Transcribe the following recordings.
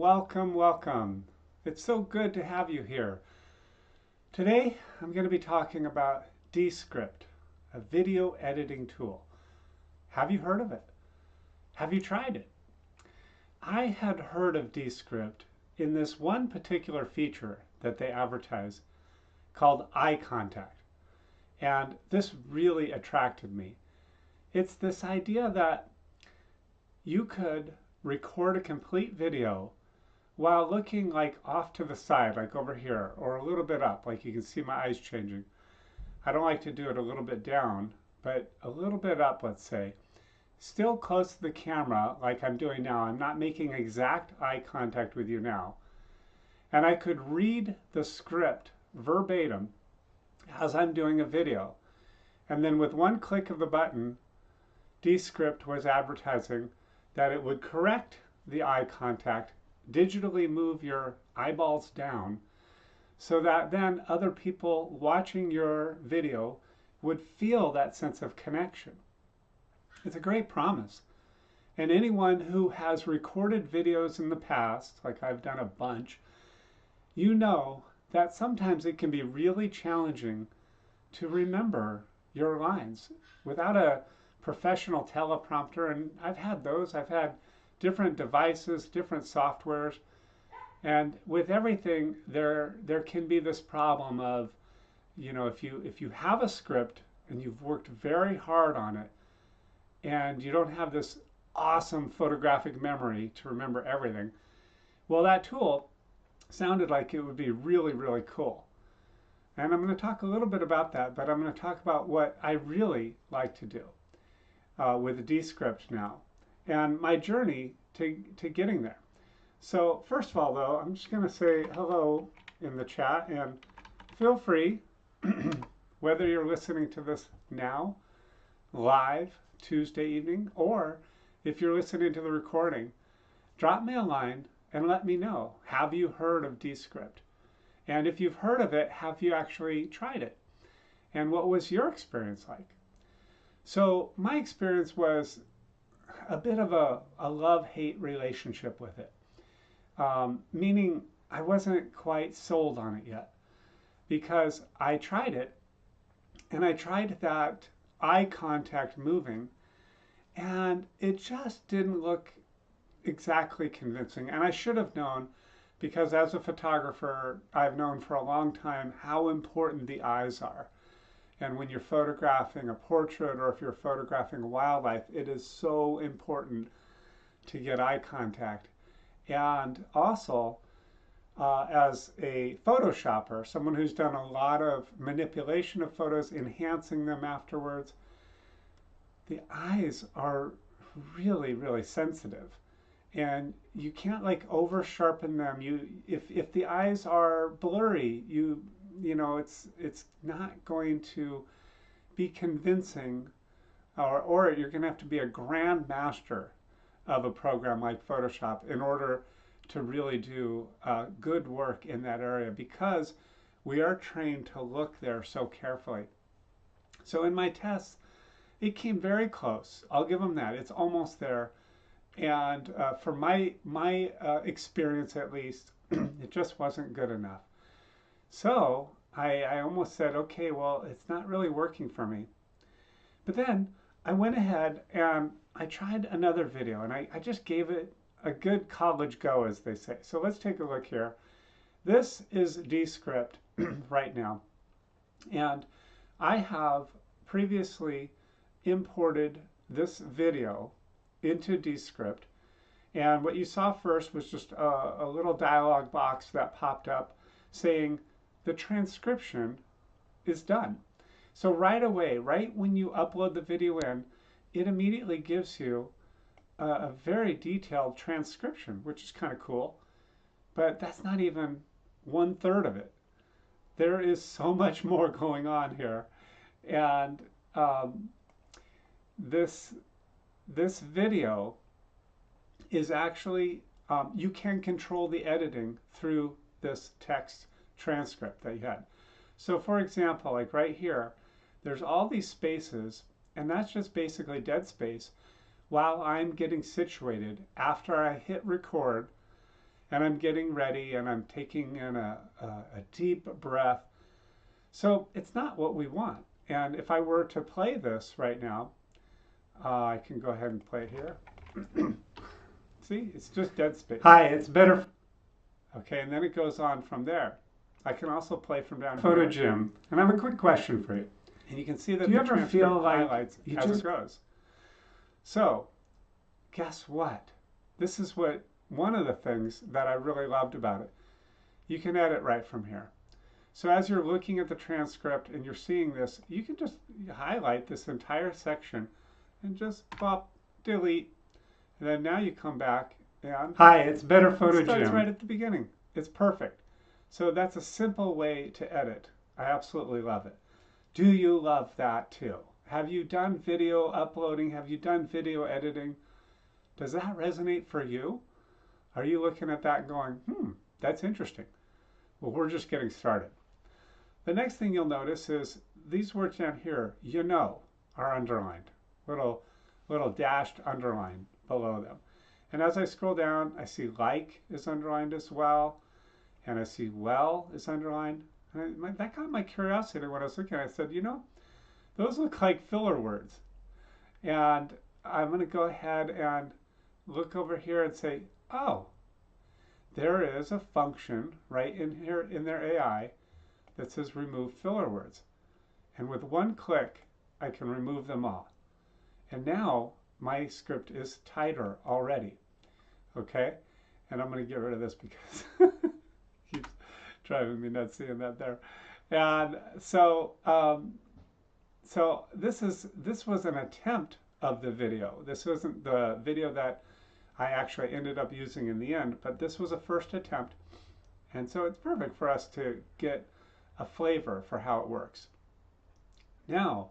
welcome, welcome. It's so good to have you here. Today, I'm going to be talking about Descript, a video editing tool. Have you heard of it? Have you tried it? I had heard of Descript in this one particular feature that they advertise called eye contact. And this really attracted me. It's this idea that you could record a complete video while looking like off to the side, like over here, or a little bit up, like you can see my eyes changing. I don't like to do it a little bit down, but a little bit up, let's say. Still close to the camera, like I'm doing now. I'm not making exact eye contact with you now. And I could read the script verbatim as I'm doing a video. And then with one click of the button, Descript was advertising that it would correct the eye contact, digitally move your eyeballs down, so that then other people watching your video would feel that sense of connection. It's a great promise. And anyone who has recorded videos in the past, like I've done a bunch, you know that sometimes it can be really challenging to remember your lines without a professional teleprompter. And I've had those. I've had different devices, different softwares, and with everything there can be this problem of, if you have a script and you've worked very hard on it and you don't have this awesome photographic memory to remember everything, well, that tool sounded like it would be really, really cool. And I'm going to talk a little bit about that, but I'm going to talk about what I really like to do with Descript now, and my journey to getting there. So first of all, though, I'm just going to say hello in the chat, and feel free, whether you're listening to this now, live, Tuesday evening, or if you're listening to the recording, drop me a line and let me know, have you heard of Descript? And if you've heard of it, have you actually tried it? And what was your experience like? So my experience was a bit of a love-hate relationship with it. Meaning I wasn't quite sold on it yet, because I tried it and I tried that eye contact moving, and it just didn't look exactly convincing. And I should have known, because as a photographer, I've known for a long time how important the eyes are. And when you're photographing a portrait, or if you're photographing wildlife, it is so important to get eye contact. And also, as a Photoshopper, someone who's done a lot of manipulation of photos, enhancing them afterwards, the eyes are really, really sensitive. And you can't like over sharpen them. If the eyes are blurry, it's not going to be convincing, or you're going to have to be a grand master of a program like Photoshop in order to really do good work in that area, because we are trained to look there so carefully. So in my tests, it came very close. I'll give them that. It's almost there. And for my experience, at least, it just wasn't good enough. So I almost said, okay, well, it's not really working for me. But then I went ahead and I tried another video, and I just gave it a good college go, as they say. So let's take a look here. This is Descript right now. And I have previously imported this video into Descript. And what you saw first was just a little dialog box that popped up saying the transcription is done. So right away, right when you upload the video in, it immediately gives you a very detailed transcription, which is kind of cool. But that's not even 1/3 of it. There is so much more going on here. And this video is actually, you can control the editing through this text transcript that you had. So for example, like right here, there's all these spaces, and that's just basically dead space while I'm getting situated after I hit record and I'm getting ready and I'm taking in a deep breath. So it's not what we want. And if I were to play this right now, I can go ahead and play it here. See, it's just dead space. Hi, it's better. Okay, and then it goes on from there. I can also play from down Photo here. Jim, and I have a quick question for you. And you can see that Do you the ever transcript feel like highlights you as just- it goes. So, guess what? This is one of the things that I really loved about it. You can edit right from here. So as you're looking at the transcript and you're seeing this, you can just highlight this entire section and just pop, delete. And then now you come back and Hi, it's better Photo it starts Jim. right at the beginning. It's perfect. So that's a simple way to edit. I absolutely love it. Do you love that too? Have you done video uploading? Have you done video editing? Does that resonate for you? Are you looking at that and going, that's interesting? Well, we're just getting started. The next thing you'll notice is these words down here, are underlined. Little dashed underline below them. And as I scroll down, I see like is underlined as well. And I see well is underlined. And that got my curiosity when I was looking. I said, those look like filler words. And I'm going to go ahead and look over here and say, oh, there is a function right in here in their AI that says remove filler words. And with one click, I can remove them all. And now my script is tighter already. Okay? And I'm going to get rid of this because it keeps driving me nuts seeing that there. And so this was an attempt of the video. This wasn't the video that I actually ended up using in the end, but this was a first attempt. And so it's perfect for us to get a flavor for how it works. Now,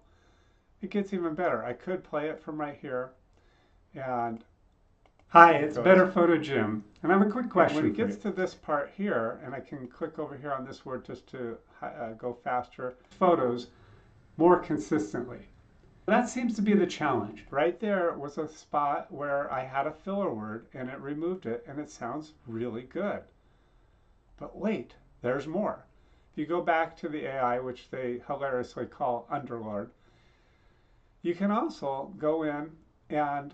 it gets even better. I could play it from right here. And hi, it's better Photo Jim. And I have a quick question when it for you. gets to this part here, and I can click over here on this word just to go faster, Photos more consistently. That seems to be the challenge. right there was a spot where I had a filler word and it removed it, and it sounds really good. But wait, there's more. If you go back to the AI, which they hilariously call Underlord, you can also go in and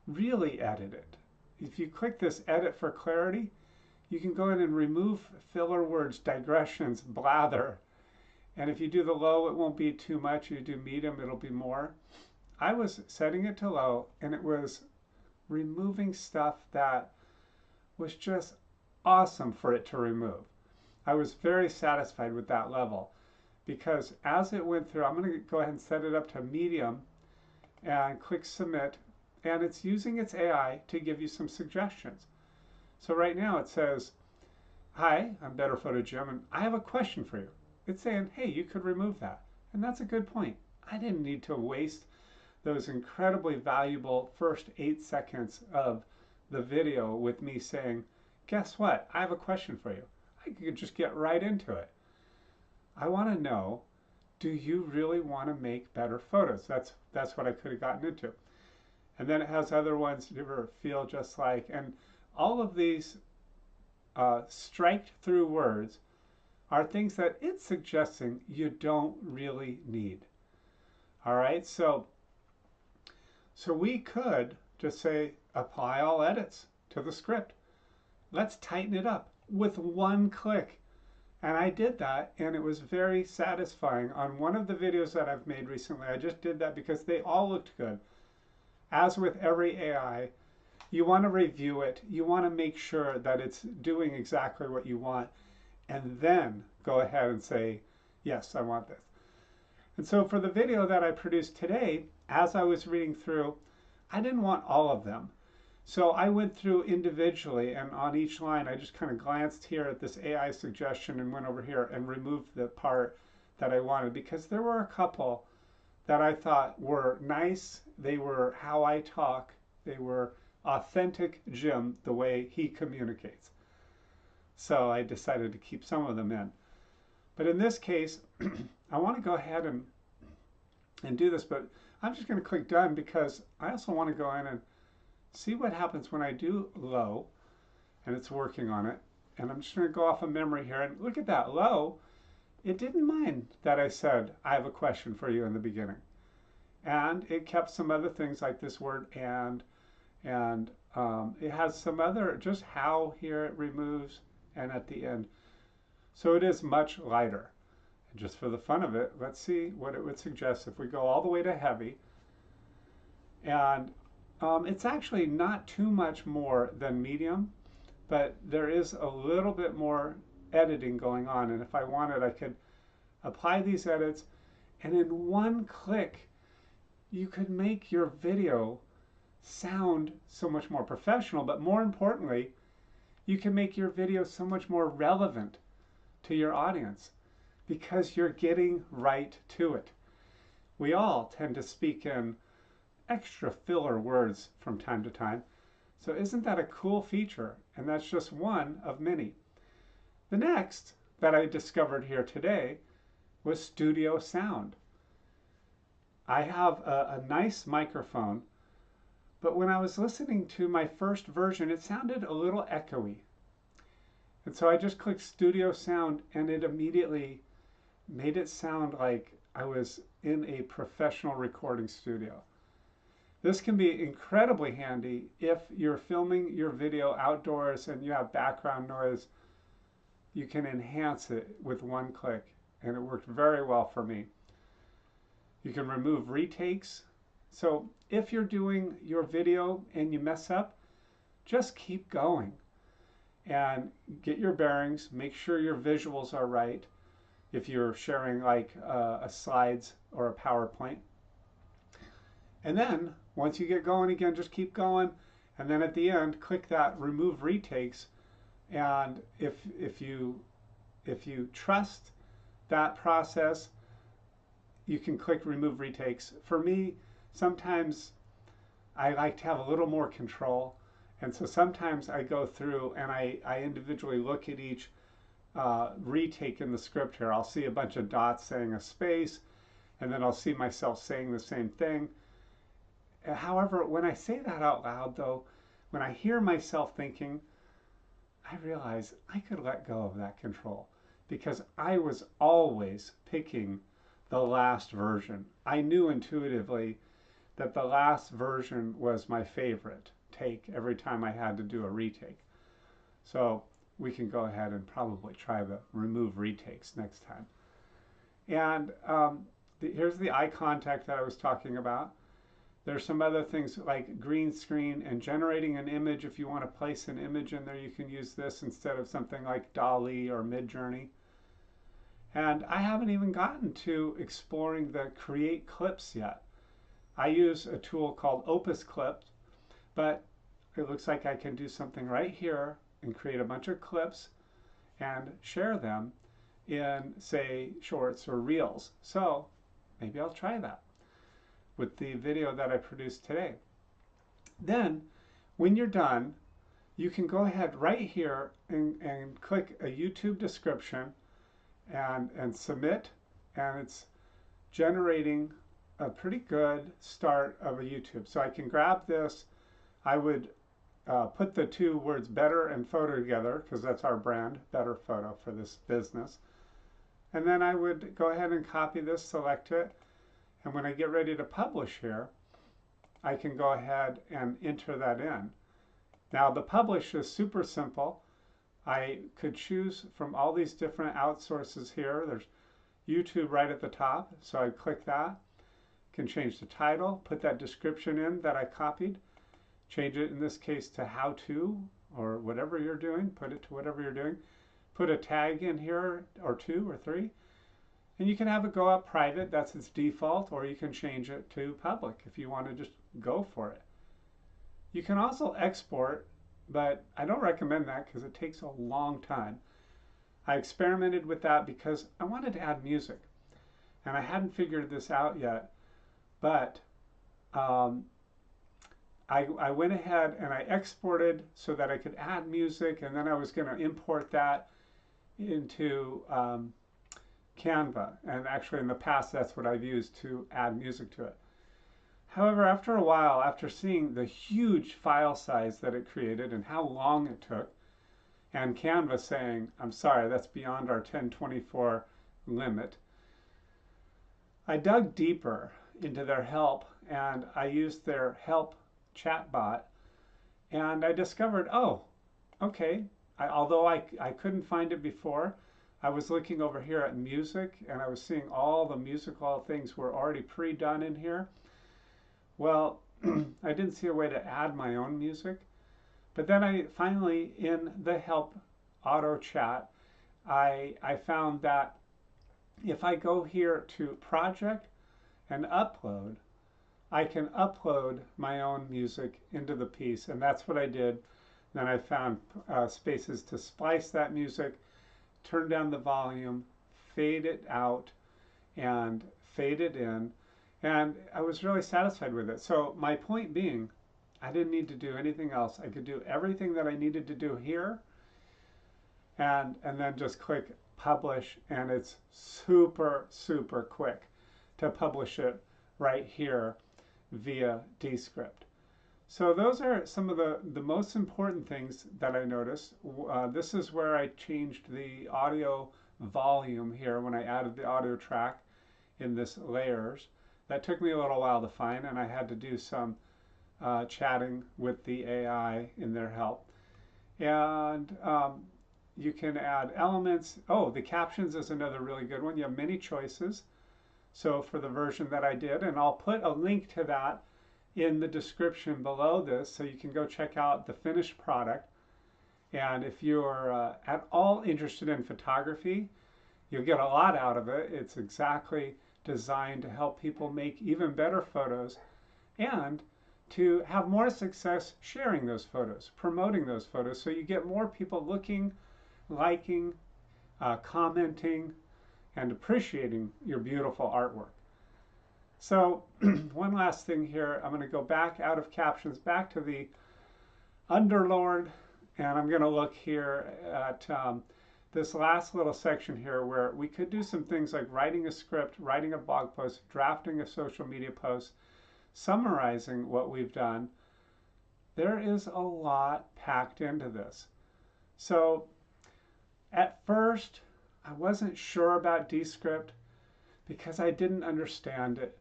really edit it. If you click this edit for clarity, you can go in and remove filler words, digressions, blather. And if you do the low, it won't be too much. You do medium, it'll be more. I was setting it to low, and it was removing stuff that was just awesome for it to remove. I was very satisfied with that level because as it went through, I'm going to go ahead and set it up to medium and click submit, and it's using its AI to give you some suggestions. So right now it says, hi, I'm Better Photo Jim, and I have a question for you. It's saying, hey, you could remove that. And that's a good point. I didn't need to waste those incredibly valuable first 8 seconds of the video with me saying, guess what? I have a question for you. I could just get right into it. I want to know, do you really want to make better photos? That's what I could have gotten into. And then it has other ones you ever feel just like, and all of these striked through words are things that it's suggesting you don't really need. All right, so we could just say apply all edits to the script. Let's tighten it up with one click. And I did that, and it was very satisfying. On one of the videos that I've made recently, I just did that because they all looked good. As with every AI, you want to review it. You want to make sure that it's doing exactly what you want, and then go ahead and say, yes, I want this. And so for the video that I produced today, as I was reading through, I didn't want all of them. So I went through individually, and on each line, I just kind of glanced here at this AI suggestion and went over here and removed the part that I wanted, because there were a couple that I thought were nice. They were how I talk. They were authentic Jim, the way he communicates. So I decided to keep some of them in. But in this case, I want to go ahead and do this, but I'm just going to click done because I also want to go in and see what happens when I do low. and it's working on it. And I'm just going to go off of memory here. And look at that, low. It didn't mind that I said, I have a question for you in the beginning. And it kept some other things like this word and it has some other, just how here it removes and at the end. So it is much lighter. And just for the fun of it, let's see what it would suggest if we go all the way to heavy. And it's actually not too much more than medium, but there is a little bit more editing going on. And if I wanted, I could apply these edits, and in one click, you could make your video sound so much more professional, but more importantly, you can make your video so much more relevant to your audience because you're getting right to it. We all tend to speak in extra filler words from time to time. So isn't that a cool feature? And that's just one of many. The next that I discovered here today was studio sound. I have a nice microphone, but when I was listening to my first version, it sounded a little echoey. And so I just clicked studio sound and it immediately made it sound like I was in a professional recording studio. This can be incredibly handy if you're filming your video outdoors and you have background noise. You can enhance it with one click, and it worked very well for me. You can remove retakes. So if you're doing your video and you mess up, just keep going and get your bearings. Make sure your visuals are right if you're sharing like a slides or a PowerPoint. And then once you get going again, just keep going. And then at the end, click that remove retakes. And if you trust that process, you can click remove retakes. For me, sometimes I like to have a little more control. And so sometimes I go through and I individually look at each retake in the script here. I'll see a bunch of dots saying a space, and then I'll see myself saying the same thing. However, when I say that out loud, though, when I hear myself thinking, I realize I could let go of that control because I was always picking the last version. I knew intuitively that the last version was my favorite take every time I had to do a retake. So we can go ahead and probably try the remove retakes next time. And here's the eye contact that I was talking about. There's some other things like green screen and generating an image. If you want to place an image in there, you can use this instead of something like Dall-E or Midjourney. And I haven't even gotten to exploring the create clips yet. I use a tool called Opus Clip, but it looks like I can do something right here and create a bunch of clips and share them in, say, shorts or reels. So maybe I'll try that with the video that I produced today. Then, when you're done, you can go ahead right here and click a YouTube description and submit, and it's generating a pretty good start of a YouTube. So I can grab this. I would put the two words better and photo together because that's our brand, Better Photo, for this business. And then I would go ahead and copy this, select it, and when I get ready to publish here, I can go ahead and enter that in. Now the publish is super simple. I could choose from all these different outsources here. There's YouTube right at the top, so I'd click that. Can change the title, put that description in that I copied, change it in this case to how to, or whatever you're doing, put it to whatever you're doing. Put a tag in here, or 2 or 3. And you can have it go up private, that's its default, or you can change it to public if you want to just go for it. You can also export, but I don't recommend that because it takes a long time. I experimented with that because I wanted to add music, and I hadn't figured this out yet, but I went ahead and I exported so that I could add music, and then I was going to import that into Canva, and actually in the past that's what I've used to add music to it. However, after a while, after seeing the huge file size that it created and how long it took, and Canva saying, I'm sorry, that's beyond our 1024 limit. I dug deeper into their help and I used their help chatbot, and I discovered, oh, okay, although I couldn't find it before, I was looking over here at music and I was seeing all the musical things were already pre-done in here. Well, I didn't see a way to add my own music. But then I finally, in the help auto chat, I found that if I go here to project and upload, I can upload my own music into the piece. And that's what I did. Then I found spaces to splice that music, turn down the volume, fade it out, and fade it in. And I was really satisfied with it. So my point being, I didn't need to do anything else. I could do everything that I needed to do here and then just click publish, and it's super, super quick to publish it right here via Descript. So those are some of the most important things that I noticed. This is where I changed the audio volume here when I added the audio track in this layers. That took me a little while to find, and I had to do some chatting with the AI in their help. And you can add elements. Oh, the captions is another really good one. You have many choices. So for the version that I did, and I'll put a link to that in the description below this so you can go check out the finished product. And if you're at all interested in photography, you'll get a lot out of it. It's exactly designed to help people make even better photos and to have more success sharing those photos, promoting those photos, so you get more people looking, liking, commenting, and appreciating your beautiful artwork. So one last thing here, I'm going to go back out of captions, back to the Underlord, and I'm going to look here at this last little section here where we could do some things like writing a script, writing a blog post, drafting a social media post, summarizing what we've done. There is a lot packed into this. So at first, I wasn't sure about Descript because I didn't understand it.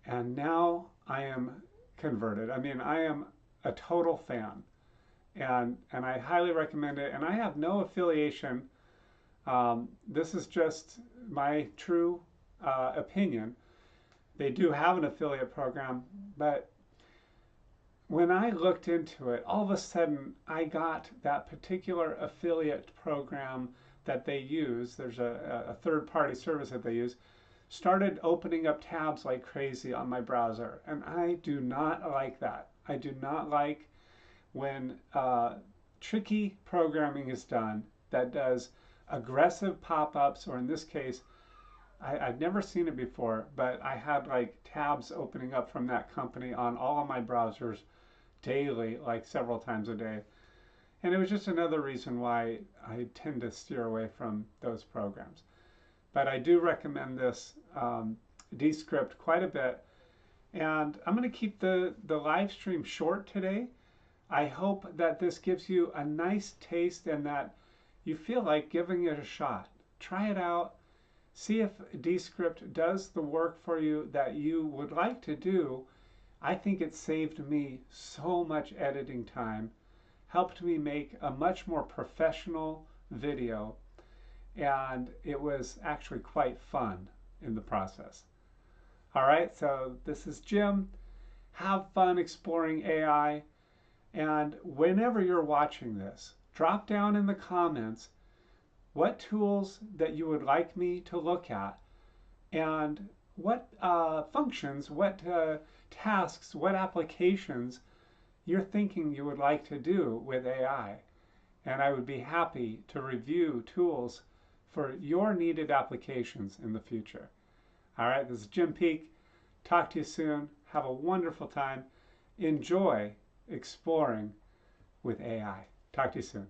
And now I am converted. I mean, I am a total fan. And I highly recommend it. And I have no affiliation. This is just my true opinion. They do have an affiliate program, but when I looked into it, all of a sudden I got that particular affiliate program that they use. There's a third-party service that they use. Started opening up tabs like crazy on my browser, and I do not like that. I do not like when tricky programming is done that does aggressive pop-ups, or in this case, I've never seen it before, but I had like tabs opening up from that company on all of my browsers daily, like several times a day. And it was just another reason why I tend to steer away from those programs. But I do recommend this Descript quite a bit. And I'm going to keep the live stream short today. I hope that this gives you a nice taste and that you feel like giving it a shot. Try it out. See if Descript does the work for you that you would like to do. I think it saved me so much editing time, helped me make a much more professional video, and it was actually quite fun in the process. All right, so this is Jim. Have fun exploring AI, and whenever you're watching this, drop down in the comments what tools that you would like me to look at, and what functions, what tasks, what applications you're thinking you would like to do with AI. And I would be happy to review tools for your needed applications in the future. All right, this is Jim Peak. Talk to you soon. Have a wonderful time. Enjoy exploring with AI. Talk to you soon.